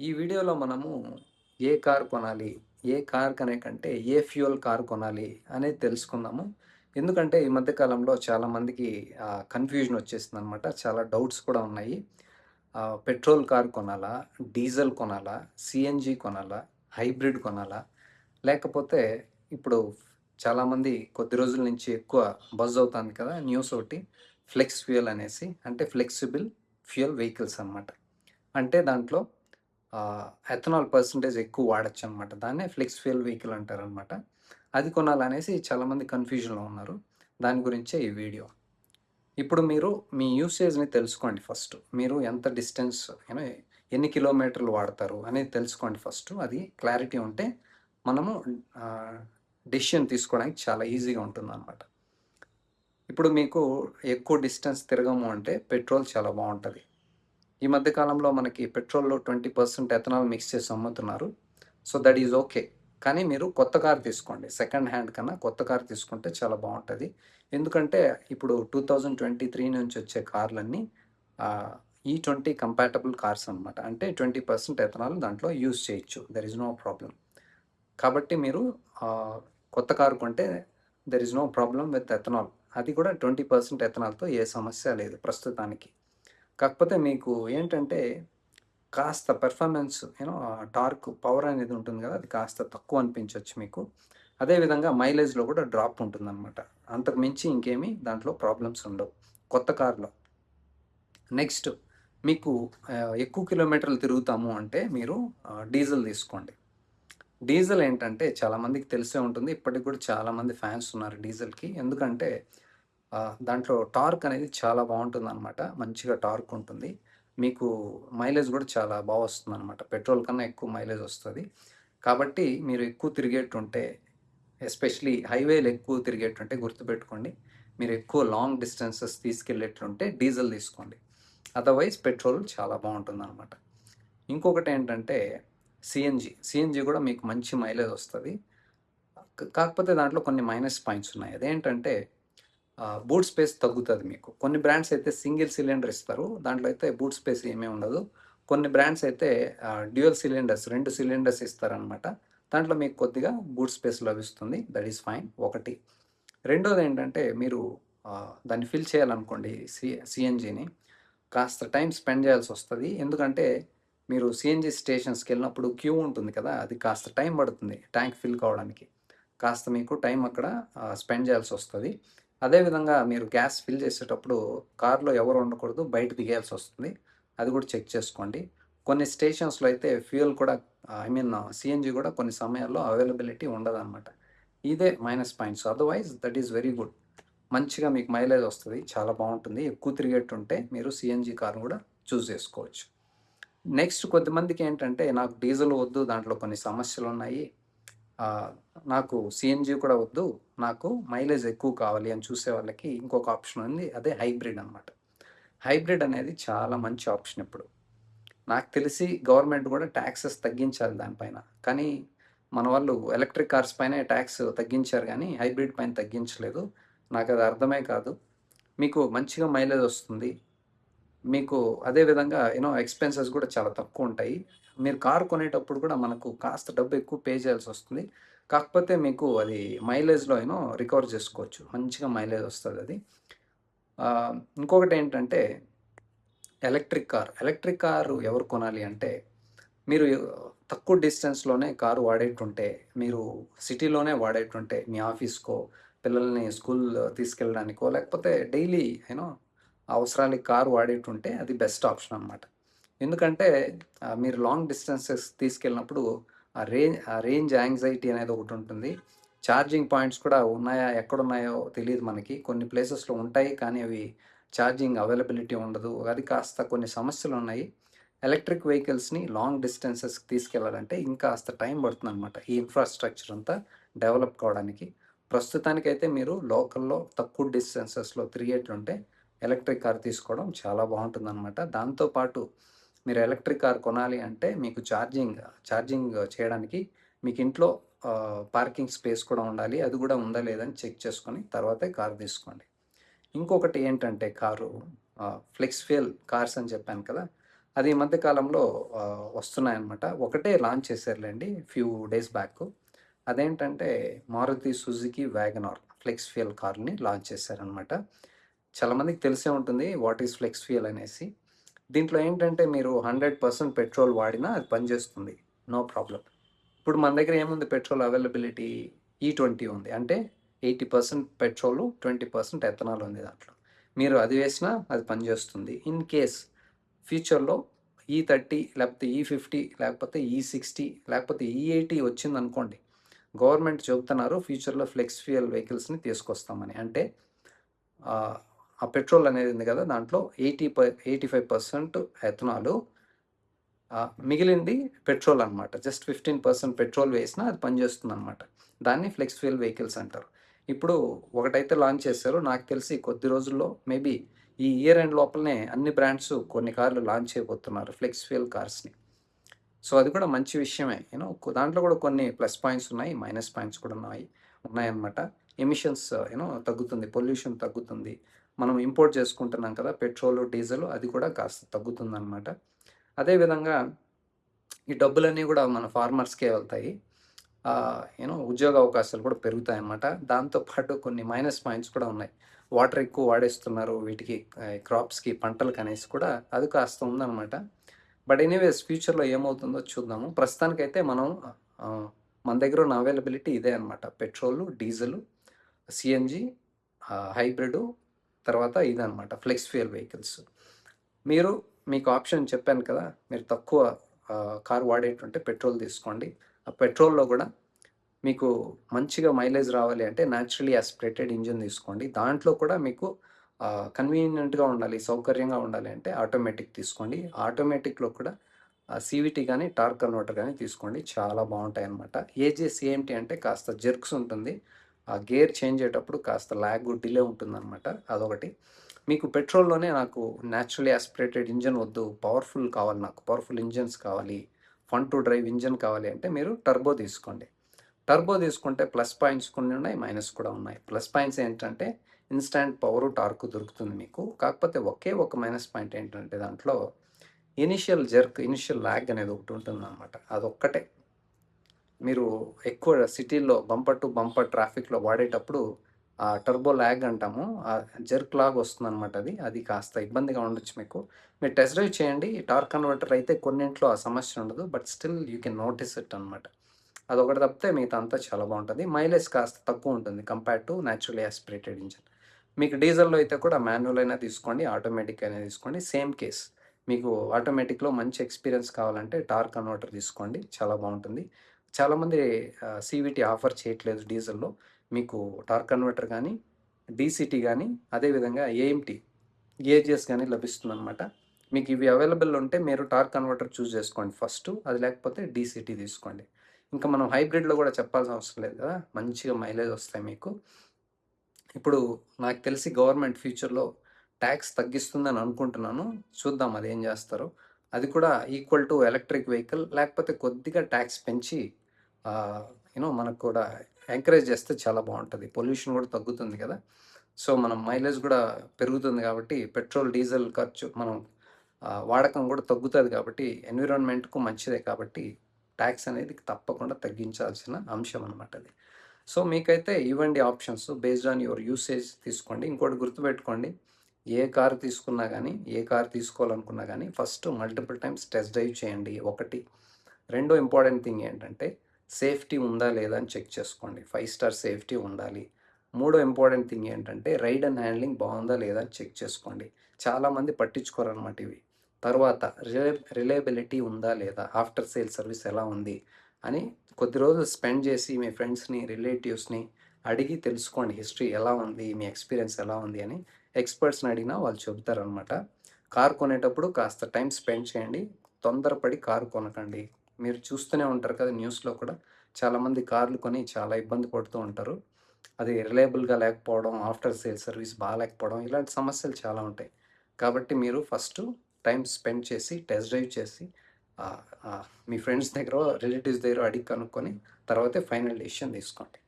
ఈ వీడియోలో మనము ఏ కార్ కొనాలి? ఏ కార్ కనే కంటే ఏ ఫ్యూయల్ కార్ కొనాలి అనేది తెలుసుకుందాము. ఎందుకంటే ఈ మధ్య కాలంలో చాలామందికి కన్‌ఫ్యూజన్ వచ్చేసిందనమాట. చాలా డౌట్స్ కూడా ఉన్నాయి. పెట్రోల్ కార్ కొనాలా? డీజిల్ కొనాలా? సీఎన్‌జీ కొనాలా? హైబ్రిడ్ కొనాలా? లేకపోతే ఇప్పుడు చాలామంది కొద్ది రోజుల నుంచి ఎక్కువ బజ్ అవుతాంది కదా! న్యూస్ ఒకటి. ఫ్లెక్స్ ఫ్యూయల్ అనేసి. అంటే ఫ్లెక్సిబుల్ ఫ్యూయల్ వెహికల్స్ అనమాట. అంటే దాంట్లో ఎథనాల్ పర్సెంటేజ్ ఎక్కువ వాడొచ్చనమాట. దాన్నే ఫ్లెక్స్ ఫ్యూయల్ వెహికల్ అంటారనమాట. అది కొనాలనేసి చాలామంది కన్‌ఫ్యూజన్‌లో ఉన్నారు. దాని గురించే ఈ వీడియో. ఇప్పుడు మీరు మీ యూసేజ్‌ని తెలుసుకోండి ఫస్టు. మీరు ఎంత డిస్టెన్స్ యూనో ఎన్ని కిలోమీటర్లు వాడతారు అనేది తెలుసుకోండి ఫస్టు. అది క్లారిటీ ఉంటే మనము ఆహ్, డెసిషన్ తీసుకోవడానికి చాలా ఈజీగా ఉంటుందనమాట. ఇప్పుడు మీకు ఎక్కువ డిస్టెన్స్ తిరగము అంటే పెట్రోల్ చాలా బావుంటది. ఈ మధ్య కాలంలో మనకి పెట్రోల్‌లో 20% ఎథనాల్ మిక్స్ చేసి అమ్ముతున్నారు. So, that is okay. కానీ మీరు కొత్త కార్ తీసుకోండి. సెకండ్ హ్యాండ్ కన్నా కొత్త కార్ తీసుకుంటే చాలా బావుంటది. ఎందుకంటే ఇప్పుడు 2023 నుంచి వచ్చే కార్లన్నీ ఆహ్, ఈ20 కంపాటబుల్ కార్స్ అనమాట. అంటే 20% ఎథనాల్ దాంట్లో యూజ్ చేయొచ్చు. There is no problem. కాబట్టి మీరు ఆహ్, కొత్త కారు కొంటే there is no problem with ethanol. అది కూడా 20% ఎథనాల్‌తో ఏ సమస్య లేదు ప్రస్తుతానికి. కాకపోతే మీకు ఏంటంటే కాస్త పెర్ఫార్మెన్స్ టార్క్ పవర్ అనేది ఉంటుంది కదా! అది కాస్త తక్కువ అనిపించొచ్చు మీకు. అదే విధంగా మైలేజ్‌లో కూడా డ్రాప్ ఉంటుందనమాట. అంతకు మించి ఇంకేమి దాంట్లో ప్రాబ్లమ్స్ ఉండవు. కొత్త కార్‌లో. నెక్స్ట్ మీకు ఎక్కువ కిలోమీటర్లు తిరుగుతాము అంటే మీరు డీజిల్ తీసుకోండి. డీజిల్ ఏంటంటే చాలామందికి తెలిసే ఉంటుంది. ఇప్పటికి కూడా చాలామంది ఫ్యాన్స్ ఉన్నారు డీజిల్‌కి. ఎందుకంటే దాంట్లో టార్క్ అనేది చాలా బావుంటుందనమాట. మంచిగా టార్క్ ఉంటుంది. మీకు మైలేజ్ గూడా చాలా వస్తుందనమాట. పెట్రోల్ కన్నా ఎక్కువ మైలేజ్ వస్తది. కాబట్టి మీరు ఎక్కువ తిరిగేటుంటే ఎస్పెషల్లీ హైవేలో ఎక్కువ తిరిగేటుంటే గుర్తుపెట్టుకోండి. మీరు ఎక్కువ లాంగ్ డిస్టెన్సెస్ తీసుకెళ్ళేట్లుంటే డీజిల్ తీసుకోండి. అదర్‌వైజ్ పెట్రోల్ చాలా బావుంటుందనమాట. ఇంకొకటేంటంటే సీఎన్‌జీ గూడా మీకు మంచి మైలేజ్ వస్తది. కాకపోతే దాంట్లో కొన్ని మైనస్ పాయింట్స్ ఉన్నాయి. అదేంటంటే బూట్ స్పేస్ తగ్గుతది మీకు. కొన్ని బ్రాండ్స్ అయితే సింగిల్ సిలిండర్ ఇస్తారు. దాంట్లో అయితే బూట్ స్పేస్ ఏమీ ఉండదు. కొన్ని బ్రాండ్స్ అయితే డ్యూయల్ సిలిండర్స్ 2 సిలిండర్స్ ఇస్తారనమాట. దాంట్లో మీకు కొద్దిగా బూట్ స్పేస్ లభిస్తుంది. దట్ ఈస్ ఫైన్ ఒకటి. రెండోదేంటంటే మీరు దాన్ని ఫిల్ చేయాలనుకోండి సీఎన్‌జీని కాస్త టైం స్పెండ్ చేయాల్సొస్తది. ఎందుకంటే మీరు సీఎన్‌జీ స్టేషన్స్‌కెళ్ళినప్పుడు క్యూ ఉంటుంది కదా! అది కాస్త టైం పడుతుంది ట్యాంక్ ఫిల్ కావడానికి. కాస్త మీకు టైం అక్కడ స్పెండ్ చేయాల్సొస్తది. అదే విధంగా మీరు గ్యాస్ ఫిల్ చేసేటప్పుడు కార్‌లో ఎవరు ఉండకూడదు. బయట దిగేయాల్సొస్తుంది. అది కూడా చెక్ చేసుకోండి. కొన్ని స్టేషన్స్‌లో అయితే ఫ్యూయల్ కూడా సీఎన్‌జీ కూడా కొన్ని సమయాల్లో అవైలబిలిటీ ఉండదనమాట. ఇదే minus points. Otherwise that is very good. మంచిగా మీకు మైలేజ్ వస్తది. చాలా బావుంటుంది. ఎక్కువ తిరిగేట్టుంటే మీరు సీఎన్‌జీ కార్‌ని కూడా చూజ్ చేసుకోవచ్చు. నెక్స్ట్ కొంతమందికేంటంటే నాకు డీజిల్ వద్దు. దాంట్లో కొన్ని సమస్యలున్నాయి. ఆహ్, నాకు సీఎన్‌జీ కూడా వద్దు. నాకు మైలేజ్ ఎక్కువ కావాలి అని చూసే వాళ్ళకి ఇంకొక ఆప్షన్ ఉంది. అదే హైబ్రిడ్ అనమాట. హైబ్రిడ్ అనేది చాలా మంచి ఆప్షన్ ఇప్పుడు. నాకు తెలిసి గవర్నమెంట్ గూడా టాక్సెస్ తగ్గించాలి దానిపైన. కానీ మన వాళ్ళు ఎలక్ట్రిక్ కార్స్ పైనే టాక్స్ తగ్గించారు గానీ, హైబ్రిడ్ పైన తగ్గించలేదు. నాకది అర్థమే కాదు. మీకు మంచిగా మైలేజ్ వస్తుంది. మీకు అదే విధంగా ఎక్స్‌పెన్సెస్ గూడా చాలా తక్కువుంటాయి. మీరు కార్ కొనేటప్పుడు కూడా మనకు కాస్త డబ్బు ఎక్కువ పే చేయాల్సొస్తుంది. కాకపోతే మీకు అది మైలేజ్‌లో రికవర్ చేసుకోవచ్చు. మంచిగా మైలేజ్ వస్తదది. ఇంకొకటేంటంటే ఎలక్ట్రిక్ కార్. ఎలక్ట్రిక్ కారు ఎవరు కొనాలి అంటే, మీరు తక్కువ డిస్టెన్స్‌లోనే కారు వాడేటుంటే, మీరు సిటీలోనే వాడేటుంటే, మీ ఆఫీస్‌కో, పిల్లల్ని స్కూల్ తీసుకెళ్ళడానికో, లేకపోతే డైలీ అవసరాలకి కారు వాడేటుంటే అది బెస్ట్ ఆప్షన్ అనమాట. ఎందుకంటే మీరు లాంగ్ డిస్టెన్సెస్ తీసుకెళ్ళినప్పుడు ఆ రేంజ్ యాంగ్జైటీ అనేది ఒకటుంటుంది. ఛార్జింగ్ పాయింట్స్ కూడా ఉన్నాయా, ఎక్కడున్నాయో తెలీదు మనకి. కొన్ని ప్లేసెస్‌లో ఉంటాయి. కానీ అవి ఛార్జింగ్ అవైలబిలిటీ ఉండదు. అది కాస్త కొన్ని సమస్యలున్నాయి. ఎలక్ట్రిక్ వెహికల్స్‌ని లాంగ్ డిస్టెన్సెస్‌కి తీసుకెళ్లాలంటే ఇంకాస్త టైం పడుతుందనమాట. ఈ ఇన్‌ఫ్రాస్ట్రక్చర్ అంతా డెవలప్ కావడానికి. ప్రస్తుతానికైతే మీరు లోకల్‌లో తక్కువ డిస్టెన్సెస్‌లో తిరిగేటుంటే ఎలక్ట్రిక్ కార్ తీసుకోవడం చాలా బావుంటుందనమాట. దాంతో పాటు మీరు ఎలక్ట్రిక్ కార్ కొనాలి అంటే మీకు ఛార్జింగ్ చేయడానికి మీకు ఇంట్లో పార్కింగ్ స్పేస్ కూడా ఉండాలి. అది కూడా ఉందా లేదా అని చెక్ చేసుకొని తర్వాతే కార్ తీసుకోండి. ఇంకొకటి ఏంటంటే కారు ఫ్లెక్స్ ఫ్యూయల్ కార్స్ అని చెప్పాను కదా! అది ఈ మధ్య కాలంలో వస్తున్నాయన్నమాట. ఒకటే లాంచ్ చేశారులెండి ఫ్యూ డేస్ బ్యాక్. అదేంటంటే Maruti Suzuki WagonR flex fuel కార్‌ని లాంచ్ చేశారనమాట. చాలా మందికి తెలిసే ఉంటుంది వాట్ ఈస్ ఫ్లెక్స్ ఫ్యూయల్ అనేసి. దీంట్లో ఏంటంటే మీరు 100% పెట్రోల్ వాడినా అది పనిచేస్తుంది. No problem. ఇప్పుడు మన దగ్గర ఏముంది పెట్రోల్ అవైలబిలిటీ E20 ఉంది. అంటే 80% పెట్రోలు, 20% ఎథనాల్ ఉంది దాంట్లో. మీరు అది వేసినా అది పనిచేస్తుంది. ఇన్ కేస్ ఫ్యూచర్‌లో E30 లేకపోతే E50 లేకపోతే E60 లేకపోతే E80 వచ్చిందనుకోండి. గవర్నమెంట్ చెబుతున్నారు ఫ్యూచర్‌లో ఫ్లెక్స్ ఫ్యూయల్ వెహికల్స్‌ని తీసుకొస్తామని. అంటే ఆ పెట్రోల్ అనేది ఉంది కదా! దాంట్లో 85% ఎథనాలు, మిగిలింది పెట్రోల్ అనమాట. జస్ట్ 15% పెట్రోల్ వేసినా అది పనిచేస్తుందనమాట. దాన్ని ఫ్లెక్స్ ఫ్యూయల్ వెహికల్స్ అంటారు. ఇప్పుడు ఒకటైతే లాంచ్ చేశారు. నాకు తెలిసి కొద్ది రోజుల్లో మేబీ ఈ ఇయర్ ఎండ్ లోపలనే అన్ని బ్రాండ్స్ కొన్ని కార్లు లాంచ్ చేయబోతున్నారు ఫ్లెక్స్ ఫ్యూయల్ కార్స్‌ని. సో, అది కూడా మంచి విషయమే. దాంట్లో కూడా కొన్ని ప్లస్ పాయింట్స్ ఉన్నాయి. మైనస్ పాయింట్స్ కూడా ఉన్నాయన్నమాట. ఎమిషన్స్ తగ్గుతుంది. పొల్యూషన్ తగ్గుతుంది. మనం ఇంపోర్ట్ చేసుకుంటున్నాం కదా! పెట్రోలు, డీజిలు అది కూడా కాస్త తగ్గుతుందనమాట. అదే విధంగా ఈ డబ్బులన్నీ కూడా మన ఫార్మర్స్‌కే వెళ్తాయి. ఉద్యోగ అవకాశాలు కూడా పెరుగుతాయన్నమాట. దాంతో పాటు కొన్ని మైనస్ పాయింట్స్ కూడా ఉన్నాయి. వాటర్ ఎక్కువ వాడేస్తున్నారు వీటికి, క్రాప్స్‌కి, పంటలకనేసి కూడా అది కాస్త ఉందనమాట. బట్ ఎనీవేస్ ఫ్యూచర్‌లో ఏమవుతుందో చూద్దాము. ప్రస్తుతానికైతే మనం మన దగ్గర ఉన్న అవైలబిలిటీ ఇదే అనమాట. పెట్రోలు, డీజిలు, సీఎన్‌జీ, హైబ్రిడు, తర్వాత ఇదనమాట ఫ్లెక్స్ ఫ్యూయల్ వెహికల్స్. మీకు ఆప్షన్ చెప్పాను కదా! మీరు తక్కువ కార్ వాడేటుంటే పెట్రోల్ తీసుకోండి. ఆ పెట్రోల్‌లో గూడా మీకు మంచిగా మైలేజ్ రావాలి అంటే న్యాచురల్లీ యాస్పిరేటెడ్ ఇంజిన్ తీసుకోండి. దాంట్లో కూడా మీకు కన్వీనియంట్‌గా ఉండాలి, సౌకర్యంగా ఉండాలి అంటే ఆటోమేటిక్ తీసుకోండి. ఆటోమేటిక్‌లో కూడా సీవీటీ గానీ, టార్క్ కన్వర్టర్ గానీ తీసుకోండి. చాలా బావుంటాయన్నమాట. ఏజీఎస్ ఏంటి అంటే కాస్త జెర్క్స్ ఉంటుంది. ఆ గేర్ చేంజ్ అయ్యేటప్పుడు కాస్త డిలే ఉంటుందన్నమాట. అదొకటి. మీకు పెట్రోల్‌లోనే నాకు న్యాచురల్లీ యాస్పిరేటెడ్ ఇంజిన్ వద్దు, పవర్‌ఫుల్ కావాలి నాకు. పవర్‌ఫుల్ ఇంజిన్స్ కావాలి, ఫన్ టు డ్రైవ్ ఇంజిన్ కావాలి అంటే మీరు టర్బో తీసుకోండి. టర్బో తీసుకుంటే ప్లస్ పాయింట్స్ కొన్ని ఉన్నాయి, మైనస్ కూడా ఉన్నాయి. ప్లస్ పాయింట్స్ ఏంటంటే ఇన్‌స్టాంట్ పవరు, టార్క్ దొరుకుతుంది మీకు. కాకపోతే ఒకే ఒక మైనస్ పాయింట్ ఏంటంటే దాంట్లో ఇనిషియల్ లాగ్ అనేది ఒకటి ఉంటుందన్నమాట. అదొక్కటే. మీరు ఎక్కువ సిటీల్లో బంపర్ టు బంపర్ ట్రాఫిక్‌లో వాడేటప్పుడు టర్బో లాగ్ అంటాము. జెర్క్ లాగా వస్తుందనమాట అది. అది కాస్త ఇబ్బందిగా ఉండొచ్చు మీకు. మీరు టెస్ట్ డ్రైవ్ చేయండి. టార్క్ కన్వర్టర్ అయితే కొన్నింట్లో ఆ సమస్య ఉండదు. But still you can notice it అనమాట. అదొకటి తప్పితే మిగతా అంతా చాలా బావుంటది. మైలేజ్ కాస్త తక్కువుంటుంది compare to naturally aspirated engine. మీకు డీజిల్‌లో అయితే కూడా మాన్యువల్ అయినా తీసుకోండి, ఆటోమేటిక్ అయినా తీసుకోండి. Same case. మీకు ఆటోమేటిక్‌లో మంచి ఎక్స్‌పీరియన్స్ కావాలంటే టార్క్ కన్వర్టర్ తీసుకోండి. చాలా బావుంటుంది. చాలామంది సీవీటీ ఆఫర్ చేయట్లేదు డీజిల్‌లో. మీకు టార్క్ కన్వర్టర్ గానీ, డీసీటీ గానీ, అదేవిధంగా ఏఎంటీ, ఏజీఎస్ గానీ లభిస్తుందనమాట. మీకు ఇవి అవైలబుల్ ఉంటే మీరు టార్క్ కన్వర్టర్ చూజ్ చేసుకోండి ఫస్టు. అది లేకపోతే డీసీటీ తీసుకోండి. ఇంకా మనం హైబ్రిడ్‌లో గూడా చెప్పాల్సిన అవసరం లేదు కదా! మంచిగా మైలేజ్ వస్తాయి మీకు. ఇప్పుడు నాకు తెలిసి గవర్నమెంట్ ఫ్యూచర్‌లో టాక్స్ తగ్గిస్తుందని అనుకుంటున్నాను. చూద్దాం అదేం జేస్తారో. అది కూడా ఈక్వల్ టు ఎలక్ట్రిక్ వెహికల్ లేకపోతే కొద్దిగా టాక్స్ పెంచి ఆహ్, మనకు కూడా ఎంకరేజ్ చేస్తే చాలా బావుంటది. పొల్యూషన్ గూడా తగ్గుతుంది గదా! సో, మనం మైలేజ్ గూడా పెరుగుతుంది గాబట్టి పెట్రోల్, డీజిల్ ఖర్చు మనం వాడకం గూడా తగ్గుతది కాబట్టి ఎన్విరాన్మెంట్‌కు మంచిదే కాబట్టి టాక్స్ అనేది తప్పకుండా తగ్గించాల్సిన అంశం అనమాట అది. సో, మీకైతే ఇవ్వండి options based on your usage తీసుకోండి. ఇంకోటి గుర్తుపెట్టుకోండి. ఏ కార్ తీసుకున్నా గానీ, ఏ కార్ తీసుకోవాలనుకున్నా గానీ first multiple times test drive చేయండి ఒకటి. రెండో ఇంపార్టెంట్ థింగ్ ఏంటంటే సేఫ్టీ ఉందా లేదా అని చెక్ చేసుకోండి. 5 స్టార్ సేఫ్టీ ఉండాలి. మూడో ఇంపార్టెంట్ థింగ్ ఏంటంటే రైడ్ అండ్ హ్యాండ్లింగ్ బావుందా లేదా అని చెక్ చేసుకోండి. చాలామంది పట్టించుకోరనమాట ఇవి. తర్వాత రిలయబిలిటీ ఉందా లేదా? ఆఫ్టర్ సేల్ సర్వీస్ ఎలా ఉంది? అని కొద్ది రోజులు స్పెండ్ చేసి మీ ఫ్రెండ్స్‌ని, రిలేటివ్స్‌ని అడిగి తెలుసుకోండి. హిస్టరీ ఎలా ఉంది? మీ ఎక్స్‌పీరియన్స్ ఎలా ఉంది? అని ఎక్స్‌పర్ట్స్‌ని అడిగినా వాళ్ళు చెబుతారనమాట. కార్ కొనేటప్పుడు కాస్త టైం స్పెండ్ చేయండి. తొందరపడి కారు కొనకండి. మీరు చూస్తూనే ఉంటారు కదా! న్యూస్‌లో కూడా చాలామంది కార్లు కొని చాలా ఇబ్బంది పడుతూ ఉంటారు. అది రిలయబుల్‌గా లేకపోవడం, ఆఫ్టర్ సేల్ సర్వీస్ బాలేకపోవడం ఇలాంటి సమస్యలు చాలా ఉంటాయి. కాబట్టి మీరు ఫస్టు టైమ్ స్పెండ్ చేసి, టెస్ట్ డ్రైవ్ చేసి ఆహ్, ఆహ్, మీ ఫ్రెండ్స్ దగ్గరో, రిలేటివ్స్ దగ్గరో అడిగి కనుక్కొని తర్వాతే ఫైనల్ డెసిషన్ తీసుకోండి.